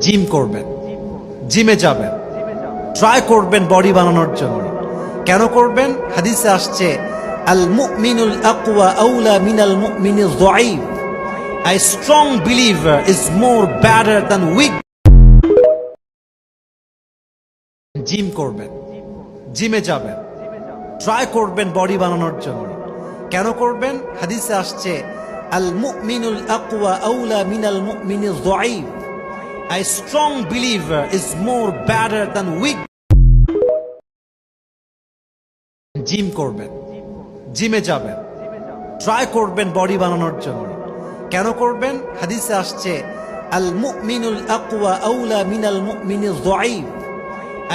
Gym করবেন, জিমে যাবেন, ট্রাই করবেন বডি বানানোর জন্য। কেন করবেন? হাদিসে আসছে আল মুমিনুল আকওয়া আউলা মিনাল মুমিনিজ যায়ীফ, a strong believer is more better than weak। Gym করবেন, জিমে যাবেন, ট্রাই করবেন বডি বানানোর জন্য। কেন করবেন? হাদিসে আসছে আল মুমিনুল আকওয়া আউলা মিনাল মুমিনিজ যায়ীফ, a strong believer is more better than weak। Gym করবেন, জিমে যাবেন, ট্রাই করবেন বডি বানানোর জন্য। কেন করবেন? হাদিসে আসছে আল মুমিনুল আকওয়া আউলা মিনাল মুমিনিজ যায়ীফ,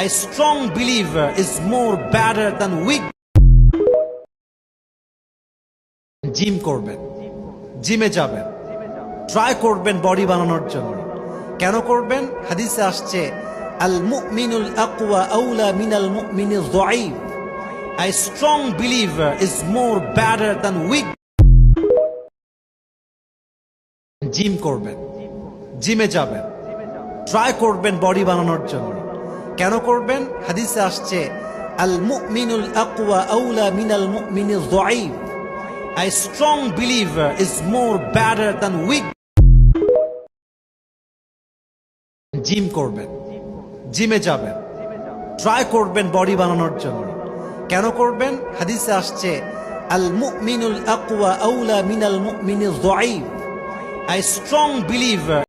a strong believer is more better than weak। Gym করবেন, জিমে যাবেন, ট্রাই করবেন বডি বানানোর জন্য। কেন করবেন? হাদিসে আসছে আল মুমিনুল আকওয়া আউলা মিনাল মুমিনিজ যায়ীফ, a strong believer is more better than weak। Gym করবেন, জিমে যাবেন, ট্রাই করবেন বডি বানানোর জন্য। কেন করবেন? হাদিসে আসছে আল মুমিনুল আকওয়া আউলা মিনাল মুমিনিজ যায়ীফ, a strong believer is more better than weak। Gym করবেন, জিমে যাবেন, ট্রাই করবেন বডি বানানোর জন্য। কেন করবেন? হাদিসে আসছে আল মুমিনুল আকওয়া আউলা মিনাল মুমিনিজ যায়ীফ, a strong believer